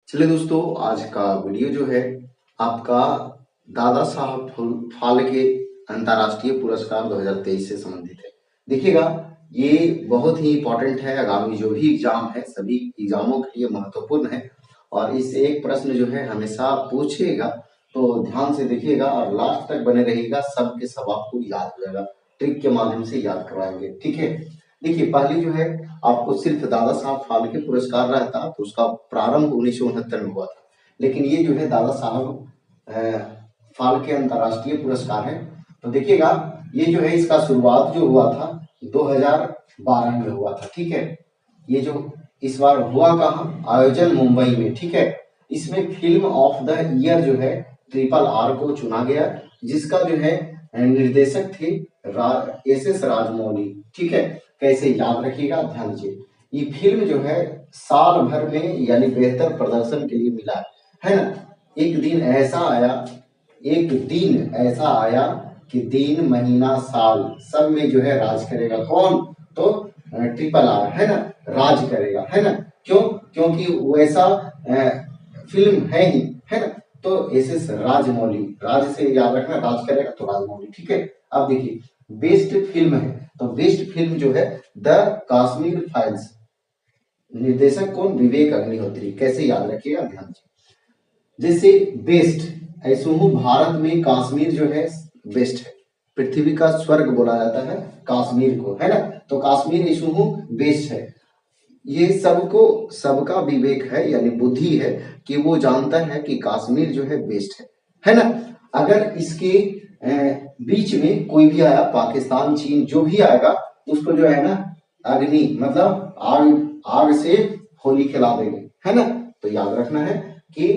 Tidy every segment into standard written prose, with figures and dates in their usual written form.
चलिए दोस्तों, आज का वीडियो जो है आपका दादा साहब फाल्के अंतर्राष्ट्रीय पुरस्कार 2023 से संबंधित है। देखिएगा, ये बहुत ही इम्पोर्टेंट है। आगामी जो भी एग्जाम है सभी एग्जामों के लिए महत्वपूर्ण है और इस एक प्रश्न जो है हमेशा पूछेगा, तो ध्यान से देखिएगा और लास्ट तक बने रहिएगा। सब के सब आपको याद हो जाएगा, ट्रिक के माध्यम से याद करवाएंगे। ठीक है, देखिए पहले जो है आपको सिर्फ दादा साहब फाल्के पुरस्कार रहता तो उसका प्रारंभ 1969 में हुआ था, लेकिन ये जो है दादा साहब फाल्के अंतर्राष्ट्रीय पुरस्कार है। तो देखिएगा, ये जो है इसका शुरुआत जो हुआ था 2012 में हुआ था। ठीक है, ये जो इस बार हुआ कहाँ, आयोजन मुंबई में। ठीक है, इसमें फिल्म ऑफ द ईयर जो है RRR को चुना गया, जिसका जो है निर्देशक थे SS राजमौली। ठीक है, कैसे याद रखिएगा, ध्यान दीजिए। ये फिल्म जो है साल भर में यानी बेहतर प्रदर्शन के लिए मिला है ना। एक दिन ऐसा आया कि दिन महीना साल सब में जो है राज करेगा। कौन? तो RRR है ना, राज करेगा, है ना। क्यों? क्योंकि वैसा फिल्म है ही, है ना। तो SS राजमौली, राज से याद रखना, राज करेगा तो राजमौली। ठीक है, अब देखिए बेस्ट फिल्म है, तो बेस्ट फिल्म जो है द कश्मीर फाइल्स, निर्देशक कौन? विवेक अग्निहोत्री। कैसे याद रखिएगा, ध्यान दीजिए। जैसे बेस्ट ऐसे हूँ, भारत में कश्मीर जो है बेस्ट है, पृथ्वी का स्वर्ग बोला जाता है कश्मीर को, है ना। तो कश्मीर ऐसे हूँ बेस्ट है। ये सबका विवेक है यानी बुद्धि है कि वो जानता है कि कश्मीर जो है बेस्ट है ना। अगर इसके बीच में कोई भी आया, पाकिस्तान चीन जो भी आएगा, उसको जो है ना अग्नि मतलब आग से होली खिला देंगे, है ना। तो याद रखना है कि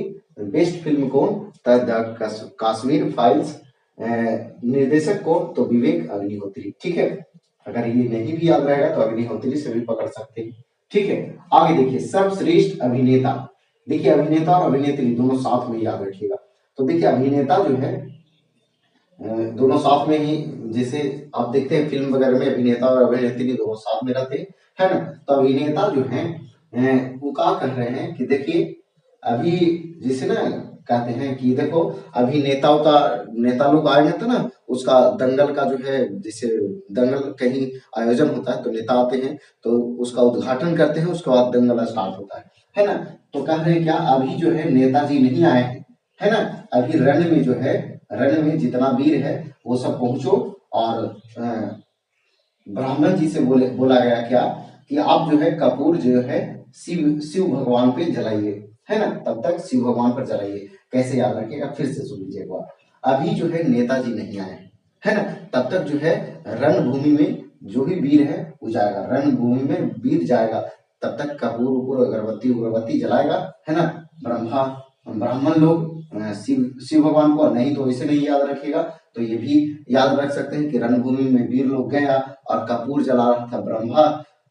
बेस्ट फिल्म कौन? द कश्मीर फाइल्स, निर्देशक कौन? तो विवेक अग्निहोत्री। ठीक है, अगर ये नहीं भी याद रहेगा तो अग्निहोत्री से भी पकड़ सकते हैं। ठीक है, आगे देखिए सर्वश्रेष्ठ अभिनेता। देखिए अभिनेता और अभिनेत्री दोनों साथ में याद रखिएगा। तो देखिए अभिनेता जो है दोनों साथ में ही, जैसे आप देखते हैं फिल्म वगैरह में अभिनेता और अभिनेत्री दोनों साथ में रहते हैं, है ना। तो अभिनेता जो है वो क्या कर रहे हैं कि देखिए अभी जैसे ना कहते हैं कि देखो अभी नेता लोग आएंगे तो ना उसका दंगल का जो है, जैसे दंगल कहीं आयोजन होता है तो नेता आते हैं तो उसका उद्घाटन करते हैं, उसके बाद दंगल स्टार्ट होता है ना। तो कह रहे हैं क्या, अभी जो है नेताजी नहीं आए हैं, है ना। अभी रण में जो है, रण में जितना वीर है वो सब पहुंचो और ब्राह्मण जी से बोला गया क्या कि आप जो है कपूर जो है शिव भगवान पे जलाइए, है ना। तब तक शिव भगवान पर जलाइए। कैसे याद रखिएगा, फिर से सुन लीजिए एक बार। अभी जो है नेताजी नहीं आए, है ना। तब तक जो है रणभूमि में जो भी वीर है वो जाएगा, रणभूमि में वीर जाएगा। तब तक कपूर उपूर अगरबत्ती जलाएगा, है ना। ब्राह्मण लोग शिव भगवान को, नहीं तो इसे नहीं याद रखिएगा तो ये भी याद रख सकते हैं कि रणभूमि में वीर लोग गया और कपूर जला रहा था ब्रह्मा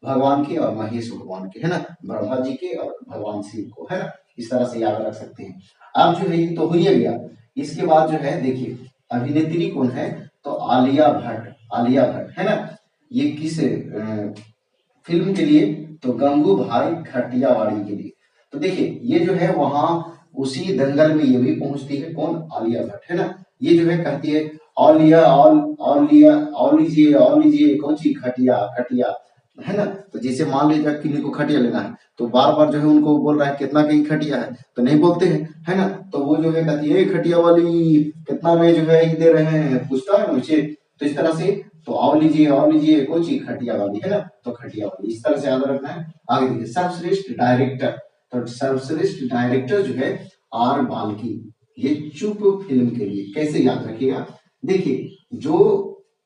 भगवान के और महेश भगवान के, है ना। ब्रह्मा जी के और भगवान शिव को, है ना। इस तरह से याद रख सकते हैं। अब जो है ये तो हो ही गया। इसके बाद जो है देखिए अभिनेत्री कौन है, तो आलिया भट्ट, है ना। ये किस फिल्म के लिए, तो गंगू भाई खटियावाड़ी के लिए। तो देखिए ये जो है वहां उसी दंगल में ये भी पहुंचती है, कौन? आलिया भट्ट, है ना। ये जो है कहती है ऑल लीजिए कौन सी खटिया, है ना। तो जैसे मान लीजिए किन्हीं को खटिया लेना है तो बार बार जो है उनको बोल रहा है कितना की खटिया है, तो नहीं बोलते हैं, है ना। तो वो जो है कहती है खटिया वाली कितना में जो है दे रहे हैं, पूछता है ना मुझे। तो इस तरह से तो आओ लीजिए कौन सी खटिया वाली, है ना। तो खटिया वाली, इस तरह से याद रखना है। आगे देखिए सर्वश्रेष्ठ डायरेक्टर, तो सर्वश्रेष्ठ डायरेक्टर जो है R बाल्की, ये चुप फिल्म के लिए। कैसे याद रखिएगा, देखिए जो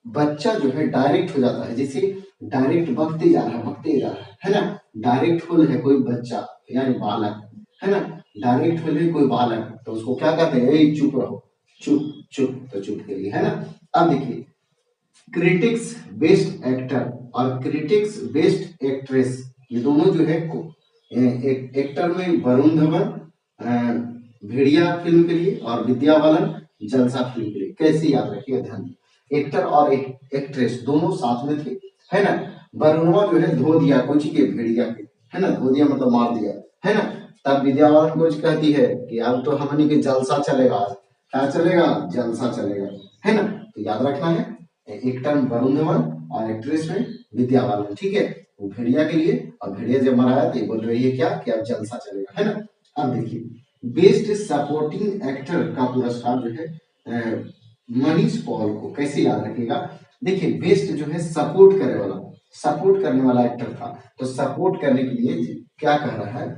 बच्चा जो है डायरेक्ट हो जाता है, जैसे डायरेक्ट बकते जा रहा है ना। डायरेक्ट होल है कोई बच्चा यानी बालक, है ना। डायरेक्ट होल है कोई बालक, तो उसको क्या कहते हैं? चुप रहो, चुप, तो चुप के लिए, है ना। अब देखिए क्रिटिक्स बेस्ट एक्टर और क्रिटिक्स बेस्ट एक्ट्रेस, ये दोनों जो है एक्टर में वरुण धवन भेड़िया फिल्म के लिए और विद्या बालन जलसा फिल्म के लिए। कैसे याद रखिएगा, ध्यान। एक्टर और एक्ट्रेस दोनों साथ में थे, है ना। वरुणवा जो है धो दिया कोची के, भेड़िया के, है ना। धो दिया मतलब मार दिया, है ना। तब विद्या बालन कुछ कहती है कि अब तो हमनी के जलसा चलेगा, आज क्या चलेगा, जलसा चलेगा, है ना। तो याद रखना है, एक टर्म वरुण धवन और एक्ट्रेस में विद्या बालन, ठीक है। वो भेड़िया के लिए, और भेड़िया जब मराया तो ये बोल रही है क्या कि अब जलसा चलेगा, है ना। अब देखिए बेस्ट सपोर्टिंग एक्टर का पुरस्कार जो है मनीष पॉल को, कैसे याद रखिएगा। देखिए बेस्ट जो है सपोर्ट करने वाला, सपोर्ट करने वाला एक्टर था, तो सपोर्ट करने के लिए क्या कह रहा है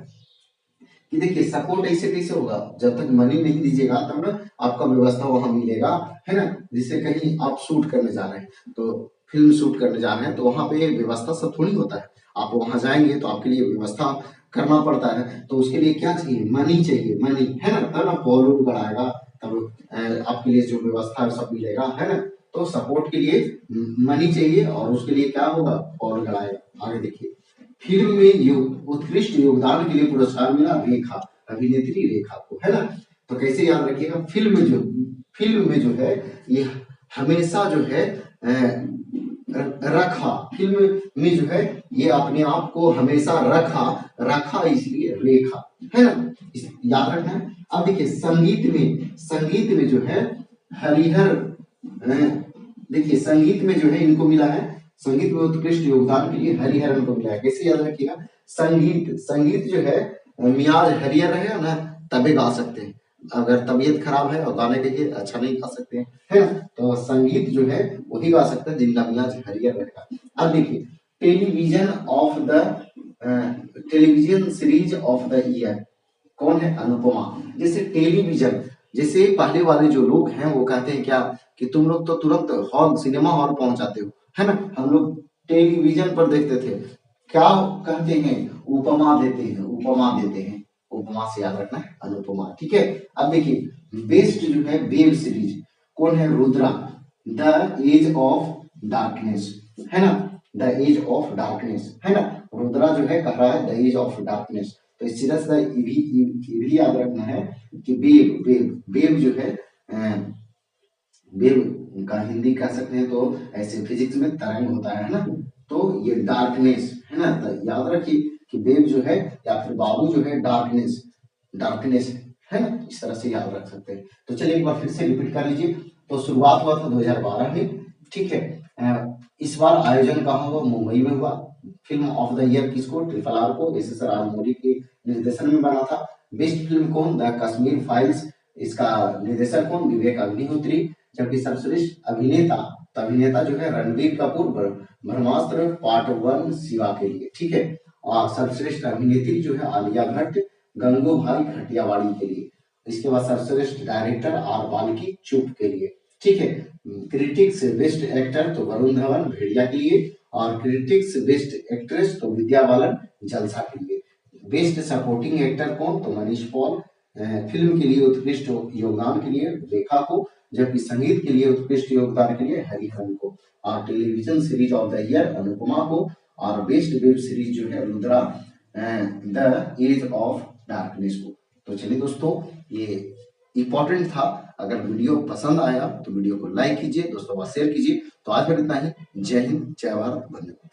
कि देखिए सपोर्ट ऐसे कैसे होगा, जब तक मनी नहीं दीजिएगा तब ना आपका व्यवस्था वहां मिलेगा, है ना। जैसे कहीं आप शूट करने जा रहे हैं, तो फिल्म शूट करने जा रहे हैं, तो वहां पे व्यवस्था सब थोड़ी होता है। आप वहां जाएंगे तो आपके लिए व्यवस्था करना पड़ता है, तो उसके लिए क्या चाहिए, मनी चाहिए, मनी, है ना। तब ना बॉलीवुड बढ़ाएगा, तब आपके लिए जो व्यवस्था है सब मिलेगा, है ना। तो सपोर्ट के लिए मनी चाहिए, और उसके लिए क्या होगा, बॉल गड़ाएगा। आगे देखिए फिल्म में उत्कृष्ट योगदान के लिए पुरस्कार मिला रेखा, अभिनेत्री रेखा को, है ना। तो कैसे याद रखिएगा, फिल्म में जो है ये हमेशा जो है रखा, फिल्म में जो है ये अपने आप को हमेशा रखा इसलिए रेखा, है ना, याद रखना है। अब देखिए संगीत में जो है हरिहर, देखिए संगीत में जो है इनको मिला है, संगीत में उत्कृष्ट योगदान के लिए हरिहरन को मिला है। कैसे याद रखिएगा, संगीत जो है मियाज हरिहर है ना तभी गा सकते हैं, अगर तबीयत खराब है और गाने के लिए अच्छा नहीं गा सकते हैं, है ना। तो संगीत जो है वही गा सकते हैं जिनका मियाज हरिहर रहेगा। अब देखिए television series of the year कौन है, अनुपमा। जैसे टेलीविजन, जैसे पहले वाले जो लोग हैं वो कहते हैं क्या कि तुम लोग तो तुरंत हॉल, सिनेमा हॉल पहुंचाते हो, है ना, हम लोग टेलीविजन पर देखते थे, क्या कहते हैं, उपमा देते हैं, उपमा से याद रखना है अनुपमा, ठीक है। अब देखिए बेस्ट जो है वेब सीरीज कौन है, Rudra, the age of darkness, है ना, द एज ऑफ डार्कनेस, है ना। रुद्रा जो है कह रहा है द एज ऑफ डार्कनेस, तो इस तरह से ये भी याद रखना है कि वेव जो है वेव का हिंदी कह सकते हैं तो ऐसे फिजिक्स में तरंग होता है ना, तो ये डार्कनेस, है ना। तो याद रखिए कि वेव जो है या फिर बाबू जो है डार्कनेस, है ना, इस तरह से याद रख सकते हैं। तो चलिए एक बार फिर से रिपीट कर लीजिए। तो शुरुआत हुआ था 2012 में, ठीक है। इस बार आयोजन कहाँ हुआ, मुंबई में हुआ। फिल्म ऑफ द ईयर किसको, ट्रिपल आर को, एस राजमौली के निर्देशन में बना था। बेस्ट फिल्म कौन, द कश्मीर फाइल्स, इसका निर्देशक कौन, विवेक अग्निहोत्री। जबकि सर्वश्रेष्ठ अभिनेता जो है रणबीर कपूर, ब्रह्मास्त्र पार्ट 1 शिवा के लिए, ठीक है। और सर्वश्रेष्ठ अभिनेत्री जो है आलिया भट्ट, गंगूबाई खटियावाड़ी के लिए। इसके बाद सर्वश्रेष्ठ डायरेक्टर आर बाल्की, चुप के लिए, ठीक है। क्रिटिक्स बेस्ट एक्टर तो वरुण धवन, भेड़िया के लिए, और क्रिटिक्स बेस्ट एक्ट्रेस तो विद्या बालन, जलसा के लिए। बेस्ट सपोर्टिंग एक्टर कौन, तो मनीष पॉल, फिल्म के लिए उत्कृष्ट योगदान के लिए रेखा को, जबकि संगीत के लिए उत्कृष्ट योगदान के लिए हरिहरन को, और television series of the year Anupama को, और बेस्ट वेब सीरीज जो है Rudra, the age of darkness को। तो चलिए दोस्तों ये इंपॉर्टेंट था। अगर वीडियो पसंद आया तो वीडियो को लाइक कीजिए, दोस्तों को शेयर कीजिए। तो आज फिर इतना ही। जय हिंद, जय भारत, धन्यवाद।